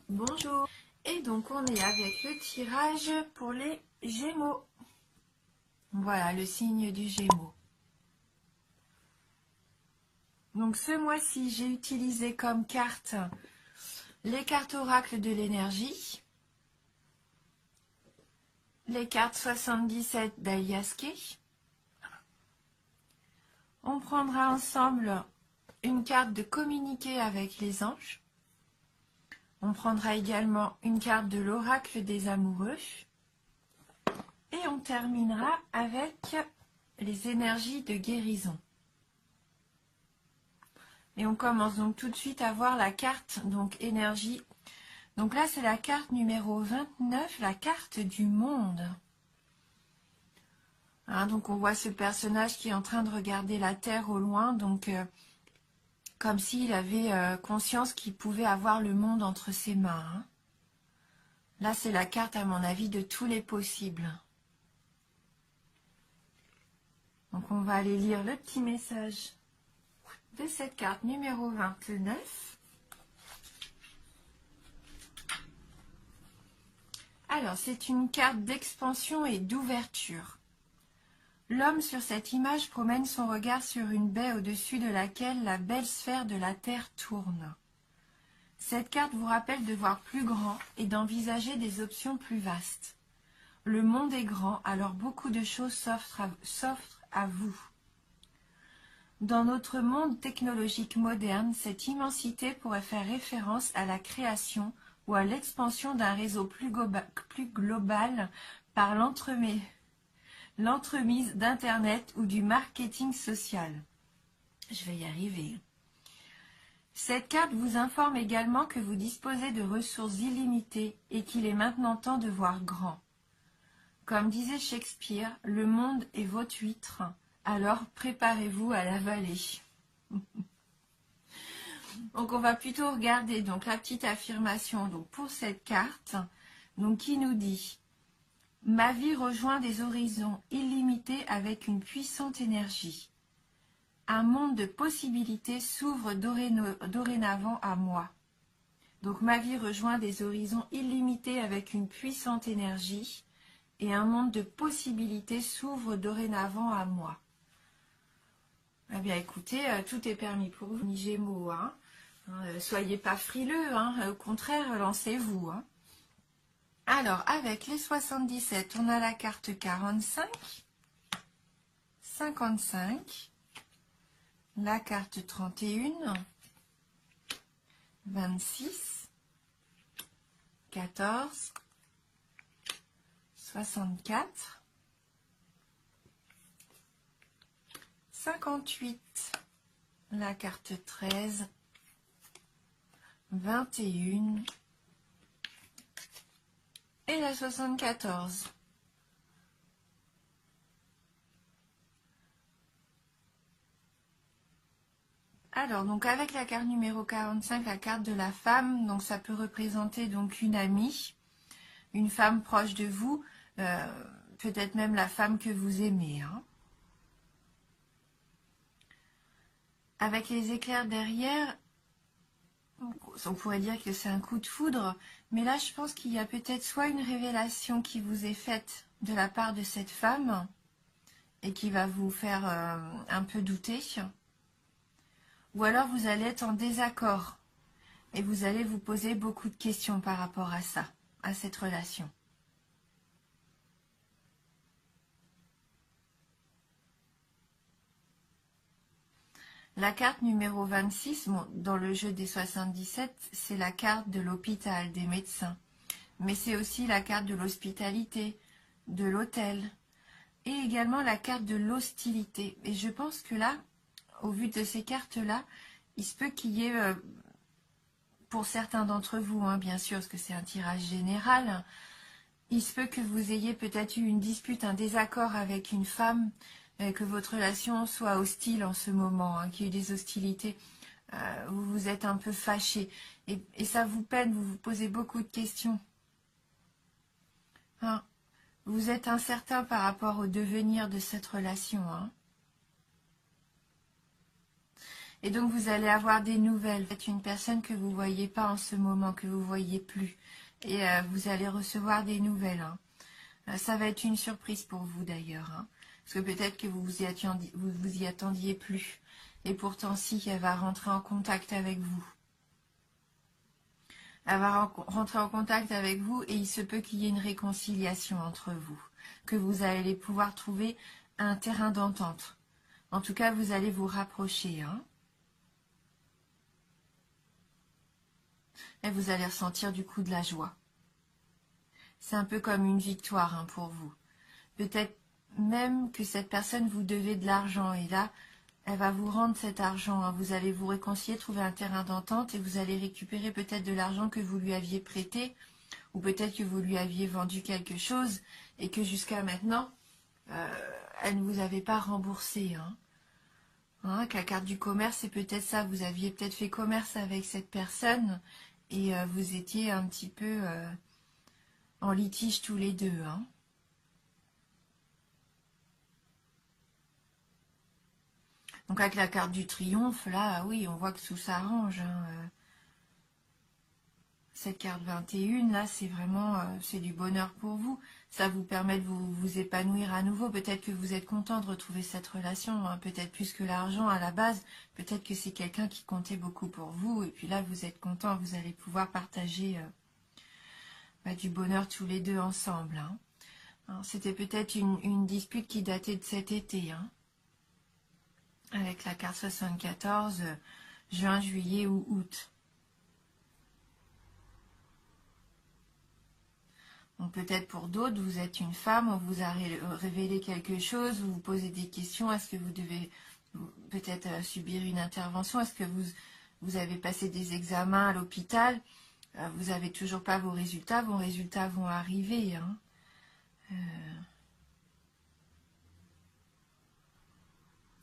Bonjour. Et donc on est avec le tirage pour les Gémeaux. Voilà le signe du Gémeaux. Donc ce mois-ci, j'ai utilisé comme carte les cartes oracles de l'énergie, les cartes 77 d'Aliaské. On prendra ensemble une carte de communiquer avec les anges. On prendra également une carte de l'oracle des amoureux. Et on terminera avec les énergies de guérison. Et on commence donc tout de suite à voir la carte, donc énergie. Donc là, c'est la carte numéro 29, la carte du monde. Hein, donc on voit ce personnage qui est en train de regarder la Terre au loin, donc comme s'il avait conscience qu'il pouvait avoir le monde entre ses mains. Hein. Là, c'est la carte, à mon avis, de tous les possibles. Donc on va aller lire le petit message de cette carte numéro 29. Alors, c'est une carte d'expansion et d'ouverture. L'homme sur cette image promène son regard sur une baie au-dessus de laquelle la belle sphère de la Terre tourne. Cette carte vous rappelle de voir plus grand et d'envisager des options plus vastes. Le monde est grand, alors beaucoup de choses s'offrent à vous. Dans notre monde technologique moderne, cette immensité pourrait faire référence à la création ou à l'expansion d'un réseau plus global par l'entremise d'Internet ou du marketing social. Je vais y arriver. Cette carte vous informe également que vous disposez de ressources illimitées et qu'il est maintenant temps de voir grand. Comme disait Shakespeare, le monde est votre huître, alors préparez-vous à l'avaler. Donc on va plutôt regarder donc la petite affirmation donc pour cette carte donc qui nous dit: ma vie rejoint des horizons illimités avec une puissante énergie. Un monde de possibilités s'ouvre dorénavant à moi. Donc ma vie rejoint des horizons illimités avec une puissante énergie et un monde de possibilités s'ouvre dorénavant à moi. Eh bien écoutez, tout est permis pour vous, Gémeaux. Hein. Soyez pas frileux, hein. Au contraire, lancez-vous. Hein. Alors, avec les 77, on a la carte 45, 55, la carte 31, 26, 14, 64, 58, la carte 13, 21 et la 74. Alors, donc avec la carte numéro 45, la carte de la femme, donc ça peut représenter donc une amie, une femme proche de vous, peut-être même la femme que vous aimez. Hein. Avec les éclairs derrière, on pourrait dire que c'est un coup de foudre, mais là je pense qu'il y a peut-être soit une révélation qui vous est faite de la part de cette femme et qui va vous faire un peu douter, ou alors vous allez être en désaccord et vous allez vous poser beaucoup de questions par rapport à ça, à cette relation. La carte numéro 26, bon, dans le jeu des 77, c'est la carte de l'hôpital, des médecins. Mais c'est aussi la carte de l'hospitalité, de l'hôtel. Et également la carte de l'hostilité. Et je pense que là, au vu de ces cartes-là, il se peut qu'il y ait, pour certains d'entre vous, hein, bien sûr, parce que c'est un tirage général, il se peut que vous ayez peut-être eu une dispute, un désaccord avec une femme, que votre relation soit hostile en ce moment, hein, qu'il y ait eu des hostilités, vous vous êtes un peu fâché, et ça vous peine, vous vous posez beaucoup de questions. Hein, vous êtes incertain par rapport au devenir de cette relation. Hein. Et donc vous allez avoir des nouvelles. Vous êtes une personne que vous ne voyez pas en ce moment, que vous ne voyez plus. Et vous allez recevoir des nouvelles. Hein. Ça va être une surprise pour vous d'ailleurs. Hein. Parce que peut-être que vous y attendiez plus. Et pourtant si, elle va rentrer en contact avec vous. Elle va rentrer en contact avec vous et il se peut qu'il y ait une réconciliation entre vous. Que vous allez pouvoir trouver un terrain d'entente. En tout cas, vous allez vous rapprocher. Hein. Et vous allez ressentir du coup de la joie. C'est un peu comme une victoire hein, pour vous. Peut-être même que cette personne vous devait de l'argent et là, elle va vous rendre cet argent. Hein. Vous allez vous réconcilier, trouver un terrain d'entente et vous allez récupérer peut-être de l'argent que vous lui aviez prêté ou peut-être que vous lui aviez vendu quelque chose et que jusqu'à maintenant, elle ne vous avait pas remboursé. Hein. Hein, que la carte du commerce, c'est peut-être ça. Vous aviez peut-être fait commerce avec cette personne et vous étiez un petit peu en litige tous les deux. Hein. Donc avec la carte du triomphe, là, oui, on voit que tout s'arrange. Hein. Cette carte 21, là, c'est vraiment c'est du bonheur pour vous. Ça vous permet de vous épanouir à nouveau. Peut-être que vous êtes content de retrouver cette relation, hein. Peut-être plus que l'argent à la base. Peut-être que c'est quelqu'un qui comptait beaucoup pour vous. Et puis là, vous êtes content, vous allez pouvoir partager du bonheur tous les deux ensemble. Hein. C'était peut-être une dispute qui datait de cet été. Hein. Avec la carte 74, juin, juillet ou août. Donc peut-être pour d'autres, vous êtes une femme, on vous a révélé quelque chose, vous vous posez des questions, est-ce que vous devez peut-être subir une intervention, est-ce que vous avez passé des examens à l'hôpital, vous n'avez toujours pas vos résultats vont arriver. Hein.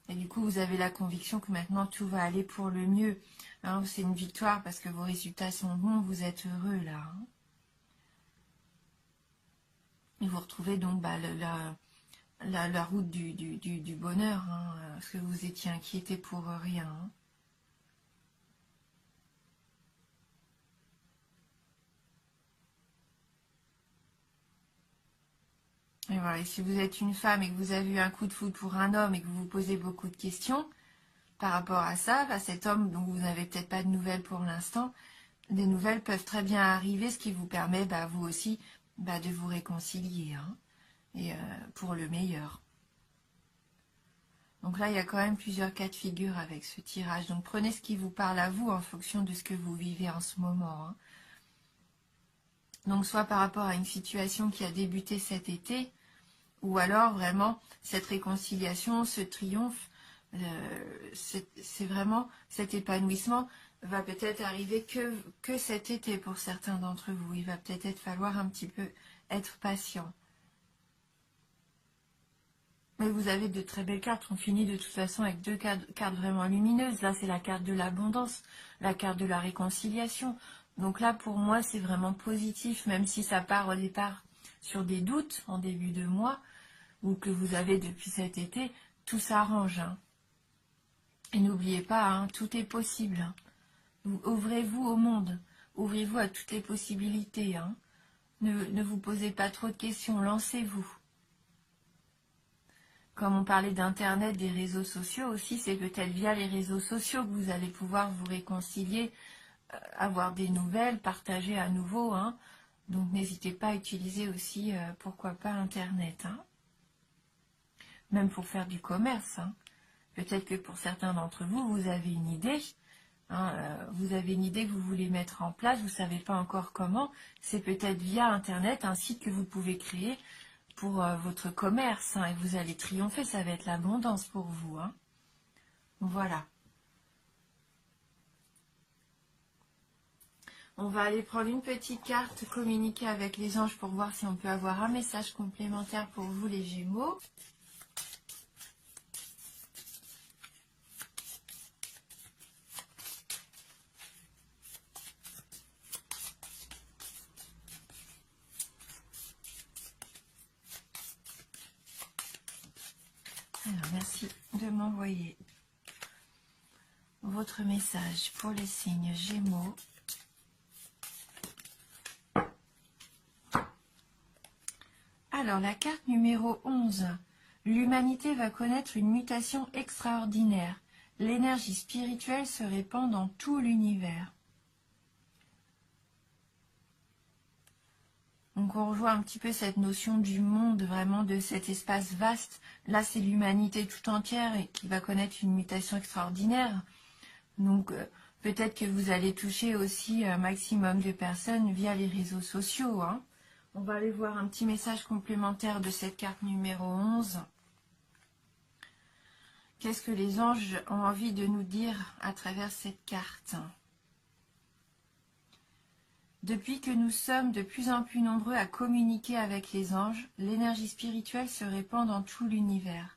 Et du coup, vous avez la conviction que maintenant tout va aller pour le mieux. Hein, c'est une victoire parce que vos résultats sont bons, vous êtes heureux là. Hein. Et vous retrouvez donc la route du bonheur, hein, parce que vous étiez inquiété pour rien. Hein. Et voilà, et si vous êtes une femme et que vous avez eu un coup de foudre pour un homme et que vous vous posez beaucoup de questions par rapport à ça, cet homme dont vous n'avez peut-être pas de nouvelles pour l'instant, des nouvelles peuvent très bien arriver, ce qui vous permet, vous aussi, de vous réconcilier, hein, et pour le meilleur. Donc là, il y a quand même plusieurs cas de figure avec ce tirage. Donc prenez ce qui vous parle à vous en fonction de ce que vous vivez en ce moment. Hein. Donc soit par rapport à une situation qui a débuté cet été, ou alors vraiment cette réconciliation, ce triomphe, c'est vraiment cet épanouissement va peut-être arriver que cet été pour certains d'entre vous. Il va peut-être falloir un petit peu être patient. Mais vous avez de très belles cartes. On finit de toute façon avec deux cartes vraiment lumineuses. Là, c'est la carte de l'abondance, la carte de la réconciliation. Donc là, pour moi, c'est vraiment positif, même si ça part au départ sur des doutes en début de mois, ou que vous avez depuis cet été, tout s'arrange. Hein. Et n'oubliez pas, hein, tout est possible. Hein. Ouvrez-vous au monde. Ouvrez-vous à toutes les possibilités. Hein. Ne vous posez pas trop de questions. Lancez-vous. Comme on parlait d'Internet, des réseaux sociaux aussi, c'est peut-être via les réseaux sociaux que vous allez pouvoir vous réconcilier, avoir des nouvelles, partager à nouveau. Hein. Donc n'hésitez pas à utiliser aussi, pourquoi pas, Internet. Hein. Même pour faire du commerce. Hein. Peut-être que pour certains d'entre vous, vous avez une idée. Hein, vous avez une idée que vous voulez mettre en place, vous ne savez pas encore comment. C'est peut-être via Internet, un site que vous pouvez créer pour votre commerce. Hein, et vous allez triompher, ça va être l'abondance pour vous. Hein. Voilà. On va aller prendre une petite carte, communiquer avec les anges pour voir si on peut avoir un message complémentaire pour vous les Gémeaux. Alors, merci de m'envoyer votre message pour les signes Gémeaux. Alors, la carte numéro 11. L'humanité va connaître une mutation extraordinaire. L'énergie spirituelle se répand dans tout l'univers. Donc on revoit un petit peu cette notion du monde, vraiment de cet espace vaste. Là, c'est l'humanité tout entière et qui va connaître une mutation extraordinaire. Donc peut-être que vous allez toucher aussi un maximum de personnes via les réseaux sociaux. Hein. On va aller voir un petit message complémentaire de cette carte numéro 11. Qu'est-ce que les anges ont envie de nous dire à travers cette carte ? Depuis que nous sommes de plus en plus nombreux à communiquer avec les anges, l'énergie spirituelle se répand dans tout l'univers.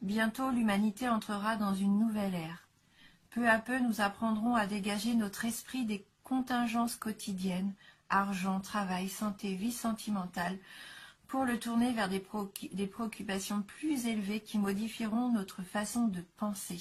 Bientôt, l'humanité entrera dans une nouvelle ère. Peu à peu, nous apprendrons à dégager notre esprit des contingences quotidiennes, argent, travail, santé, vie sentimentale, pour le tourner vers des préoccupations plus élevées qui modifieront notre façon de penser.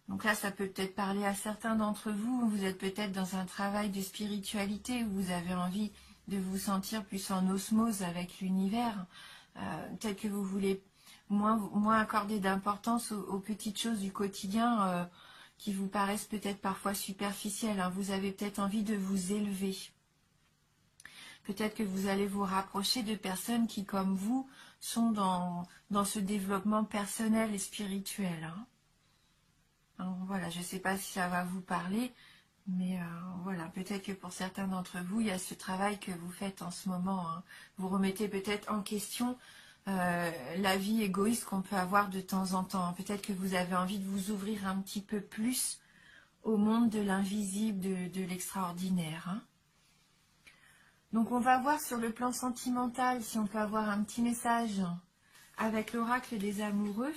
Donc là, ça peut peut-être parler à certains d'entre vous. Vous êtes peut-être dans un travail de spiritualité où vous avez envie de vous sentir plus en osmose avec l'univers. Peut-être que vous voulez moins accorder d'importance aux petites choses du quotidien qui vous paraissent peut-être parfois superficielles. Hein. Vous avez peut-être envie de vous élever. Peut-être que vous allez vous rapprocher de personnes qui, comme vous, sont dans ce développement personnel et spirituel. Hein. Alors, voilà, je ne sais pas si ça va vous parler, mais voilà, peut-être que pour certains d'entre vous, il y a ce travail que vous faites en ce moment. Hein. Vous remettez peut-être en question la vie égoïste qu'on peut avoir de temps en temps. Peut-être que vous avez envie de vous ouvrir un petit peu plus au monde de l'invisible, de l'extraordinaire. Hein. Donc on va voir sur le plan sentimental si on peut avoir un petit message avec l'oracle des amoureux.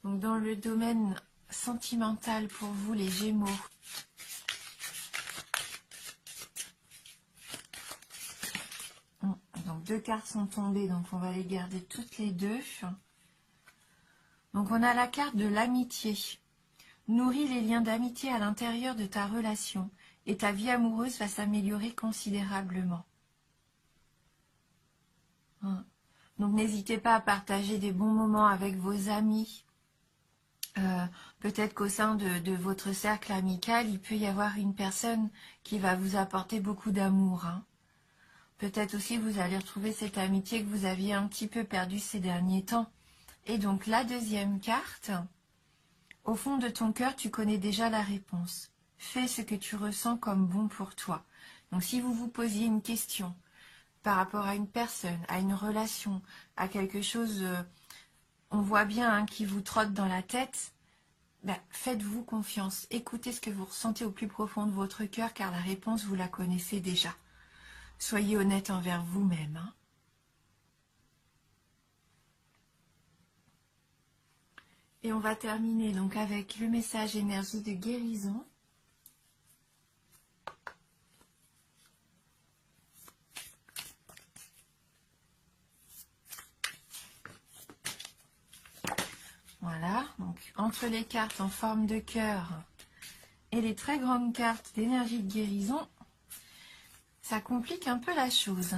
Donc dans le domaine sentimental pour vous les Gémeaux. Donc 2 cartes sont tombées, donc on va les garder toutes les 2. Donc on a la carte de l'amitié. Nourris les liens d'amitié à l'intérieur de ta relation et ta vie amoureuse va s'améliorer considérablement. Donc n'hésitez pas à partager des bons moments avec vos amis. Peut-être qu'au sein de votre cercle amical, il peut y avoir une personne qui va vous apporter beaucoup d'amour. Hein. Peut-être aussi vous allez retrouver cette amitié que vous aviez un petit peu perdue ces derniers temps. Et donc la deuxième carte, au fond de ton cœur, tu connais déjà la réponse. Fais ce que tu ressens comme bon pour toi. Donc si vous vous posiez une question par rapport à une personne, à une relation, à quelque chose, on voit bien hein, qui vous trotte dans la tête, ben, faites-vous confiance. Écoutez ce que vous ressentez au plus profond de votre cœur car la réponse, vous la connaissez déjà. Soyez honnête envers vous-même. Hein. Et on va terminer donc avec le message énergie de guérison. Voilà, donc entre les cartes en forme de cœur et les très grandes cartes d'énergie de guérison, ça complique un peu la chose.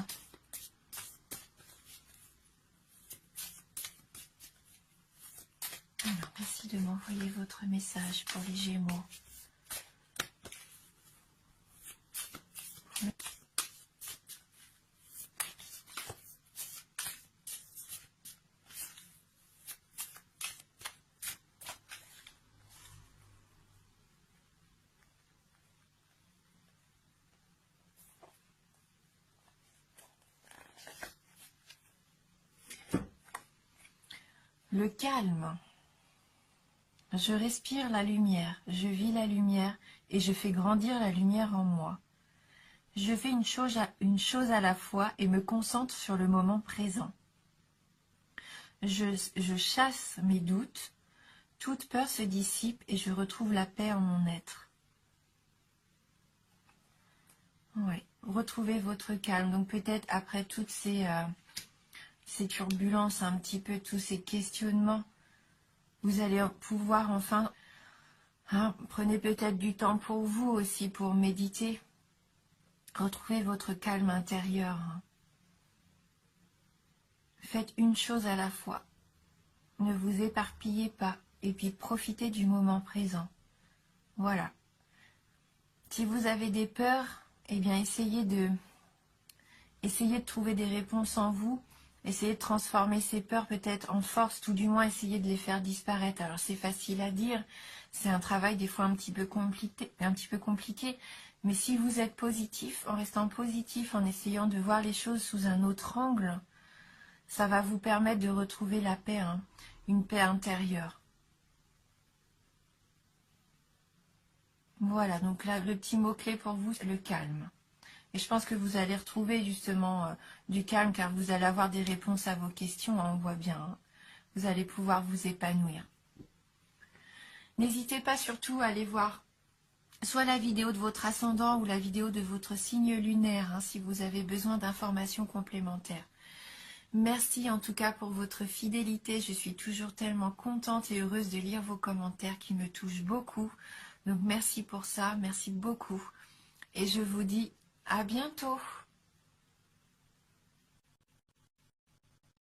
Alors, merci de m'envoyer votre message pour les Gémeaux. Le calme. Je respire la lumière, je vis la lumière et je fais grandir la lumière en moi. Je fais une chose à la fois et me concentre sur le moment présent. Je chasse mes doutes, toute peur se dissipe et je retrouve la paix en mon être. Oui, retrouvez votre calme. Donc peut-être après toutes ces turbulences, un petit peu tous ces questionnements, Vous allez pouvoir enfin, prenez peut-être du temps pour vous aussi, pour méditer. Retrouvez votre calme intérieur. Faites une chose à la fois. Ne vous éparpillez pas. Et puis profitez du moment présent. Voilà. Si vous avez des peurs, eh bien essayez de trouver des réponses en vous. Essayez de transformer ces peurs peut-être en force, tout du moins essayez de les faire disparaître. Alors c'est facile à dire, c'est un travail des fois un petit peu compliqué, mais si vous êtes positif, en restant positif, en essayant de voir les choses sous un autre angle, ça va vous permettre de retrouver la paix, une paix intérieure. Voilà, donc là, le petit mot-clé pour vous, c'est le calme. Et je pense que vous allez retrouver justement du calme, car vous allez avoir des réponses à vos questions, on voit bien. Vous allez pouvoir vous épanouir. N'hésitez pas surtout à aller voir soit la vidéo de votre ascendant ou la vidéo de votre signe lunaire, si vous avez besoin d'informations complémentaires. Merci en tout cas pour votre fidélité. Je suis toujours tellement contente et heureuse de lire vos commentaires qui me touchent beaucoup. Donc merci pour ça, merci beaucoup. Et je vous dis à bientôt.